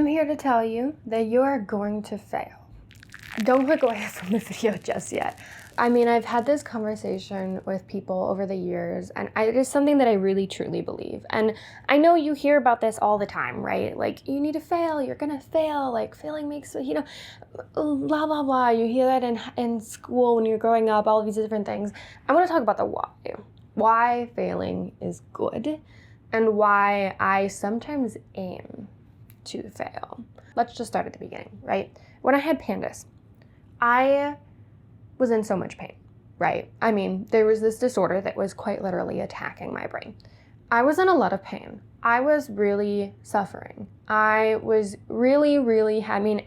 I'm here to tell you that you are going to fail. Don't click away from the video just yet. I mean, I've had this conversation with people over the years, and it is something that I really truly believe. And I know you hear about this all the time, right? Like, you need to fail, you're gonna fail, like failing makes, blah, blah, blah. You hear that in school when you're growing up, all of these different things. I wanna talk about the why. Why failing is good, and why I sometimes aim to fail. Let's just start at the beginning, right? When I had pandas, I was in so much pain, right? I mean, there was this disorder that was quite literally attacking my brain. I was in a lot of pain. I was really suffering. I was really,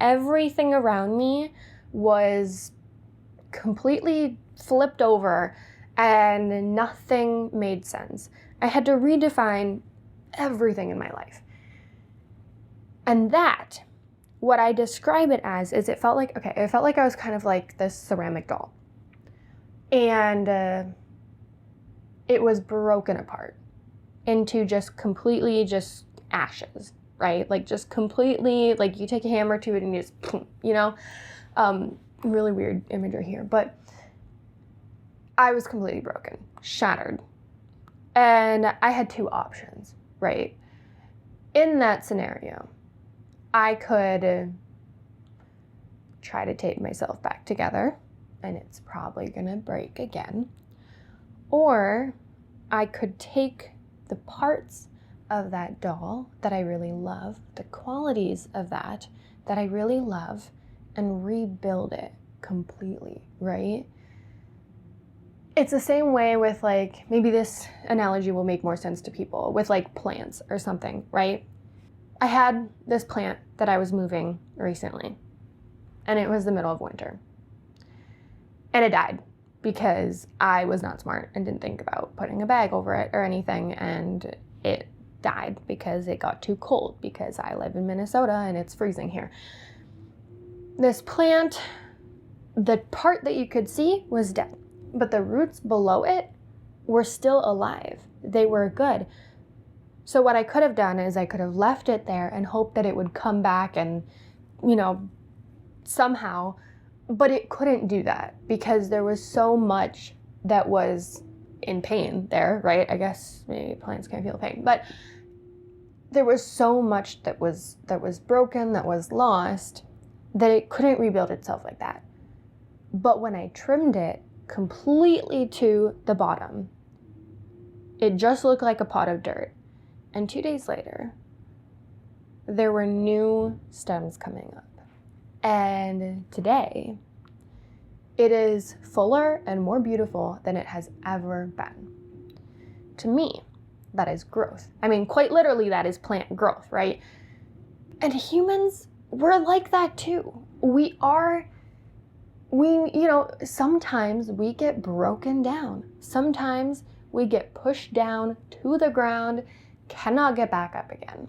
everything around me was completely flipped over and nothing made sense. I had to redefine everything in my life. And that, what I describe it as, is it felt like I was kind of like this ceramic doll. And it was broken apart into just completely just ashes, right? Like just completely, like you take a hammer to it and you just, really weird imagery here. But I was completely broken, shattered. And I had two options, right? In that scenario, I could try to tape myself back together, and it's probably gonna break again. Or I could take the parts of that doll that I really love, the qualities of that I really love, and rebuild it completely, right? It's the same way with, like, maybe this analogy will make more sense to people, with like plants or something, right? I had this plant that I was moving recently, and it was the middle of winter. And it died because I was not smart and didn't think about putting a bag over it or anything, and it died because it got too cold because I live in Minnesota and it's freezing here. This plant, the part that you could see was dead, but the roots below it were still alive. They were good. So what I could have done is I could have left it there and hoped that it would come back and, somehow, but it couldn't do that because there was so much that was in pain there, right? I guess maybe plants can't feel pain, but there was so much that was broken, that was lost, that it couldn't rebuild itself like that. But when I trimmed it completely to the bottom, it just looked like a pot of dirt. And 2 days later, there were new stems coming up. And today, it is fuller and more beautiful than it has ever been. To me, that is growth. I mean, quite literally, that is plant growth, right? And humans, we're like that too. Sometimes we get broken down. Sometimes we get pushed down to the ground, cannot get back up again.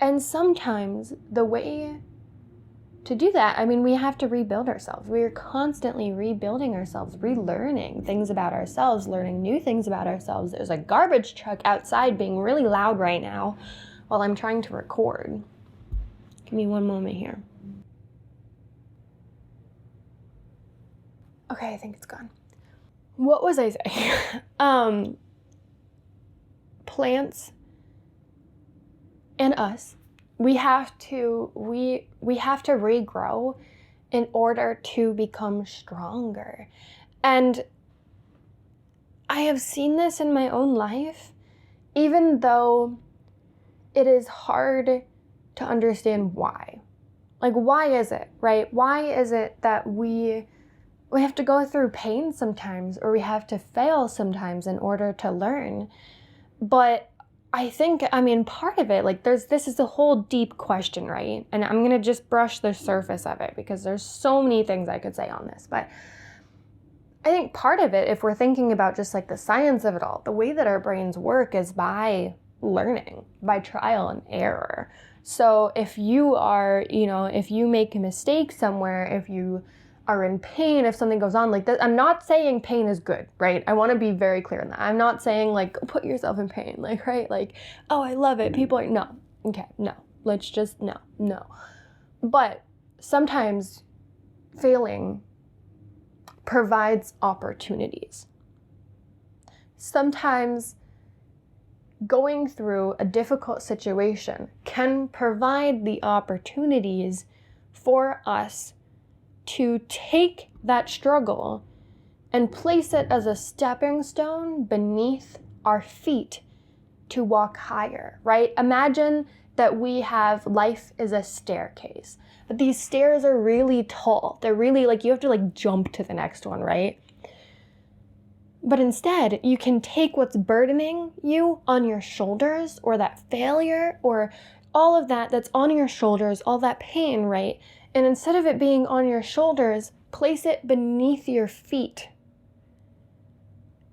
And sometimes the way to do that, we have to rebuild ourselves. We are constantly rebuilding ourselves, relearning things about ourselves, learning new things about ourselves. There's a garbage truck outside being really loud right now while I'm trying to record. Give me one moment here. Okay, I think it's gone. What was I saying? Plants and us, we have to regrow in order to become stronger. And I have seen this in my own life, even though it is hard to understand why. Like, why is it, right? Why is it that we have to go through pain sometimes, or we have to fail sometimes in order to learn? But I think, part of it, this is a whole deep question, right? And I'm going to just brush the surface of it because there's so many things I could say on this. But I think part of it, if we're thinking about just like the science of it all, the way that our brains work is by learning, by trial and error. So if you are, if you make a mistake somewhere, if you are in pain, if something goes on like this, I'm not saying pain is good, right? I want to be very clear on that. I'm not saying put yourself in pain, right? Oh, I love it. People are, no. Okay, no. Let's just, no. But sometimes failing provides opportunities. Sometimes going through a difficult situation can provide the opportunities for us to take that struggle and place it as a stepping stone beneath our feet to walk higher, right? Imagine that we have life is a staircase, but these stairs are really tall. They're really like, you have to like jump to the next one, right? But instead, you can take what's burdening you on your shoulders, or that failure, or all of that that's on your shoulders, all that pain, right? And instead of it being on your shoulders, place it beneath your feet.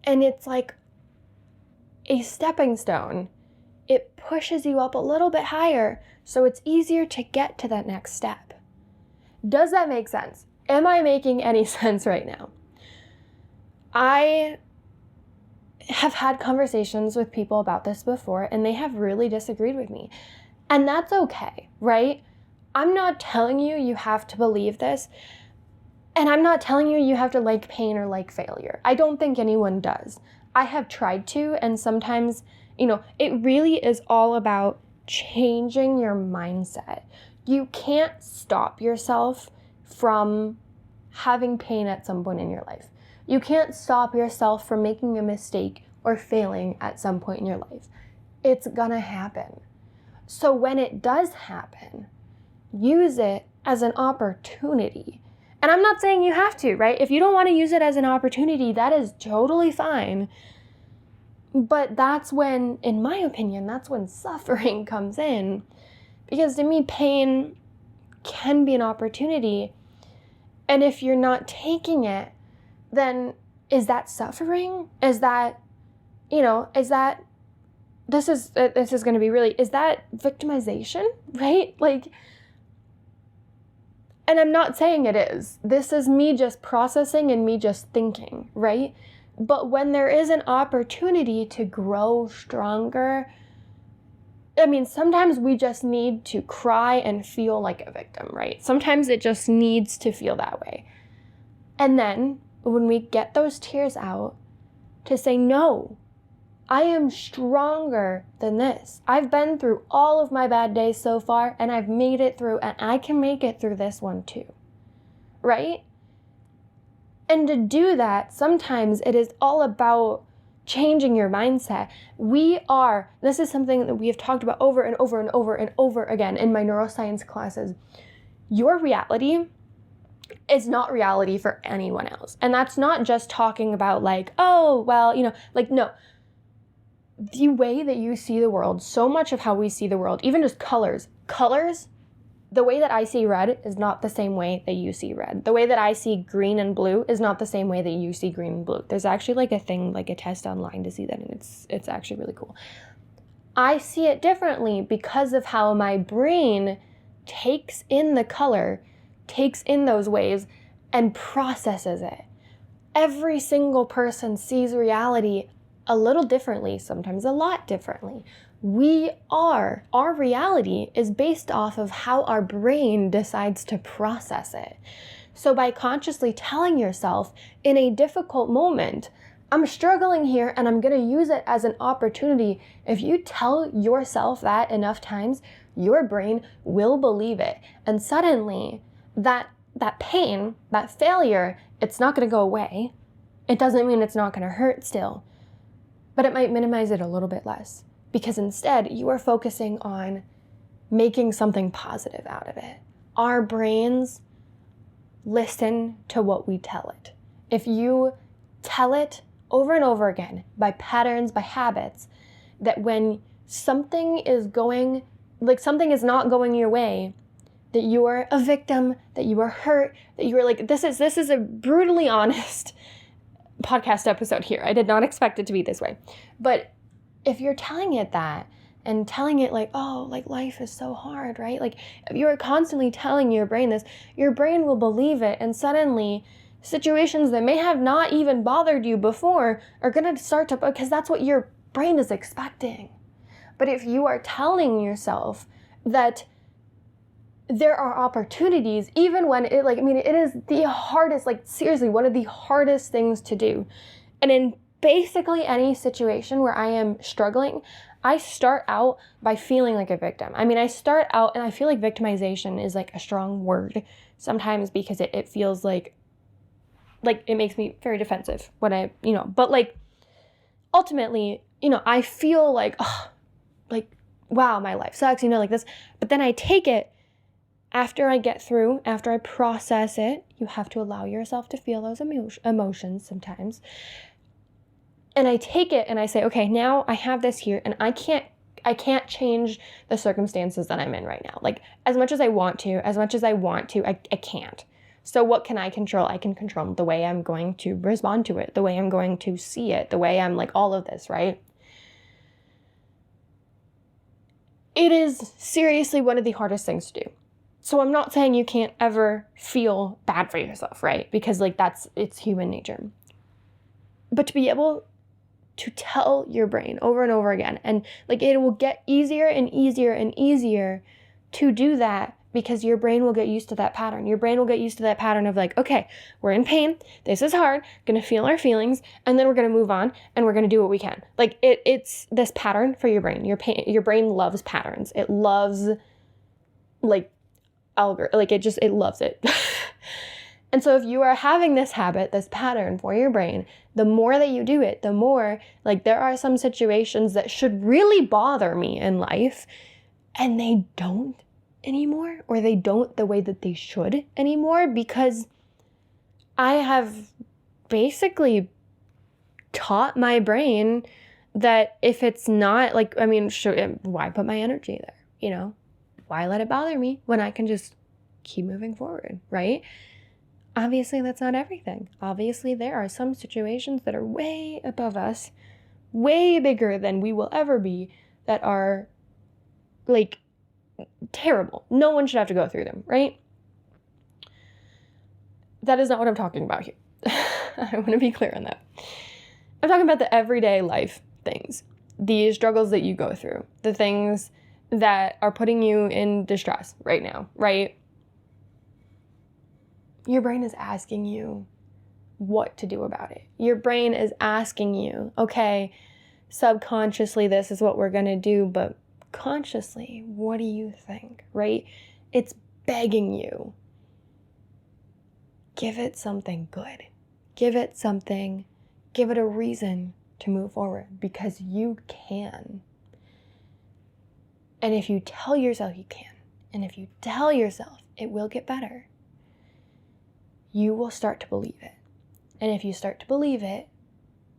And it's like a stepping stone. It pushes you up a little bit higher, so it's easier to get to that next step. Does that make sense? Am I making any sense right now? I have had conversations with people about this before, and they have really disagreed with me. And that's okay, right? I'm not telling you you have to believe this, and I'm not telling you you have to like pain or like failure. I don't think anyone does. I have tried to, and sometimes, it really is all about changing your mindset. You can't stop yourself from having pain at some point in your life. You can't stop yourself from making a mistake or failing at some point in your life. It's gonna happen. So when it does happen, use it as an opportunity. And I'm not saying you have to, right? If you don't want to use it as an opportunity, that is totally fine. But that's when, in my opinion, that's when suffering comes in. Because to me, pain can be an opportunity. And if you're not taking it, then is that suffering? Is that, this is going to be really, is that victimization, right? Like, and I'm not saying it is. This is me just processing and me just thinking, right? But when there is an opportunity to grow stronger, sometimes we just need to cry and feel like a victim, right? Sometimes it just needs to feel that way. And then when we get those tears out, to say, no, I am stronger than this. I've been through all of my bad days so far, and I've made it through, and I can make it through this one too, right? And to do that, sometimes it is all about changing your mindset. This is something that we have talked about over and over and over and over again in my neuroscience classes. Your reality is not reality for anyone else. And that's not just talking about like, oh, well, no. The way that you see the world, so much of how we see the world, even just colors, the way that I see red is not the same way that you see red. The way that I see green and blue is not the same way that you see green and blue. There's actually like a thing, like a test online to see that, and it's actually really cool. I see it differently because of how my brain takes in the color, takes in those waves, and processes it. Every single person sees reality a little differently, sometimes a lot differently. Our reality is based off of how our brain decides to process it. So by consciously telling yourself in a difficult moment, I'm struggling here and I'm gonna use it as an opportunity. If you tell yourself that enough times, your brain will believe it. And suddenly that pain, that failure, it's not gonna go away. It doesn't mean it's not gonna hurt still, but it might minimize it a little bit less. Because instead, you are focusing on making something positive out of it. Our brains listen to what we tell it. If you tell it over and over again by patterns, by habits, that when something is not going your way, that you are a victim, that you are hurt, that you are like, this is a brutally honest podcast episode here. I did not expect it to be this way. But if you're telling it that and telling it like, oh, like life is so hard, right? Like if you are constantly telling your brain this, your brain will believe it. And suddenly situations that may have not even bothered you before are going to start to, because that's what your brain is expecting. But if you are telling yourself that there are opportunities, even when it is the hardest, seriously, one of the hardest things to do. And in basically any situation where I am struggling, I start out by feeling like a victim. I start out, and I feel like victimization is a strong word sometimes because it feels like it makes me very defensive when but ultimately, I feel wow, my life sucks, this. But then I take it after I process it. You have to allow yourself to feel those emotions sometimes. And I take it and I say, okay, now I have this here, and I can't change the circumstances that I'm in right now. As much as I want to, I can't. So what can I control? I can control the way I'm going to respond to it, the way I'm going to see it, the way I'm all of this, right? It is seriously one of the hardest things to do. So I'm not saying you can't ever feel bad for yourself, right? Because it's human nature. But to be able to tell your brain over and over again, and it will get easier and easier and easier to do that, because your brain will get used to that pattern. Your brain will get used to that pattern of okay, we're in pain, this is hard, gonna feel our feelings, and then we're gonna move on and we're gonna do what we can. It's this pattern for your brain. Your brain loves patterns. It loves it loves it. And so if you are having this habit, this pattern for your brain, the more that you do it, the more there are some situations that should really bother me in life, and they don't anymore, or they don't the way that they should anymore, because I have basically taught my brain that if it's not why put my energy there? Why let it bother me when I can just keep moving forward, right? Obviously, that's not everything. Obviously, there are some situations that are way above us, way bigger than we will ever be, that are terrible. No one should have to go through them, right? That is not what I'm talking about here. I want to be clear on that. I'm talking about the everyday life things, the struggles that you go through, the things that are putting you in distress right now, right? Your brain is asking you what to do about it. Your brain is asking you, okay, subconsciously, this is what we're going to do, but consciously, what do you think, right? It's begging you. Give it something good. Give it a reason to move forward, because you can. And if you tell yourself you can, and if you tell yourself it will get better, you will start to believe it. And if you start to believe it,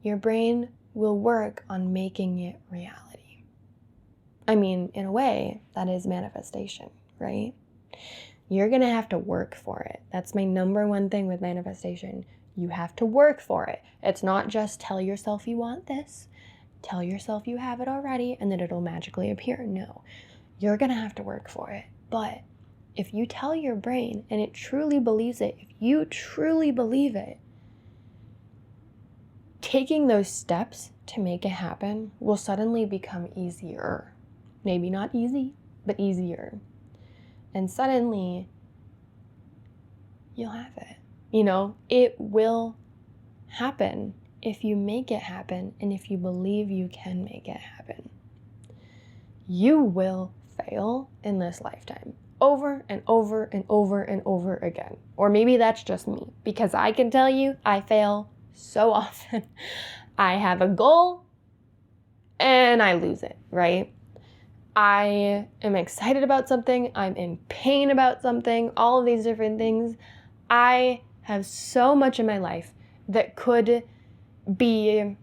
your brain will work on making it reality. In a way, that is manifestation, right? You're going to have to work for it. That's my number one thing with manifestation. You have to work for it. It's not just tell yourself you want this, tell yourself you have it already, and then it'll magically appear. No, you're going to have to work for it. But if you tell your brain and it truly believes it, if you truly believe it, taking those steps to make it happen will suddenly become easier. Maybe not easy, but easier. And suddenly, you'll have it. It will happen if you make it happen, and if you believe you can make it happen. You will fail in this lifetime over and over and over and over again. Or maybe that's just me, because I can tell you I fail so often. I have a goal and I lose it, right? I am excited about something, I'm in pain about something, all of these different things. I have so much in my life that could be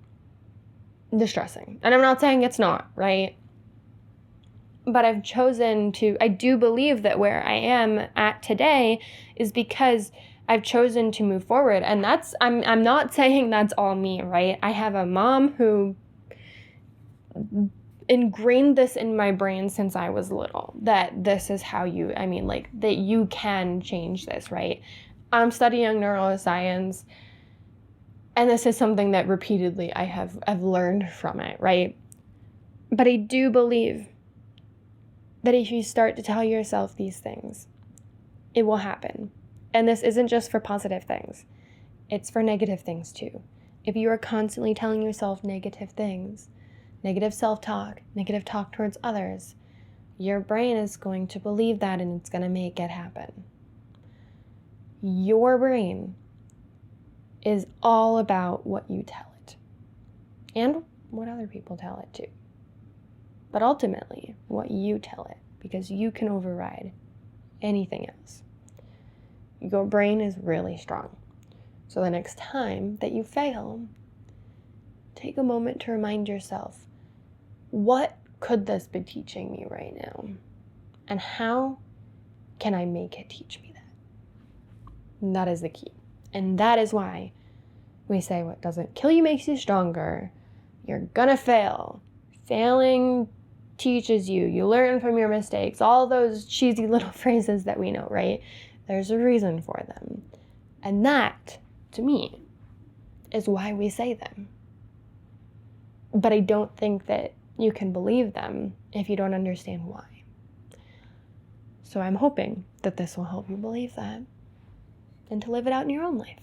distressing. And I'm not saying it's not, right? But I've chosen to, I do believe that where I am at today is because I've chosen to move forward. And that's, I'm not saying that's all me, right? I have a mom who ingrained this in my brain since I was little, that this is how you, that you can change this, right? I'm studying neuroscience, and this is something that repeatedly I've learned from it, right? But I do believe that if you start to tell yourself these things, it will happen. And this isn't just for positive things. It's for negative things too. If you are constantly telling yourself negative things, negative self-talk, negative talk towards others, your brain is going to believe that and it's going to make it happen. Your brain is all about what you tell it and what other people tell it too. But ultimately, what you tell it, because you can override anything else. Your brain is really strong. So the next time that you fail, take a moment to remind yourself, what could this be teaching me right now? And how can I make it teach me that? And that is the key. And that is why we say what doesn't kill you makes you stronger. You're gonna fail. Failing teaches you. You learn from your mistakes. All those cheesy little phrases that we know, right? There's a reason for them. And that, to me, is why we say them. But I don't think that you can believe them if you don't understand why. So I'm hoping that this will help you believe that and to live it out in your own life.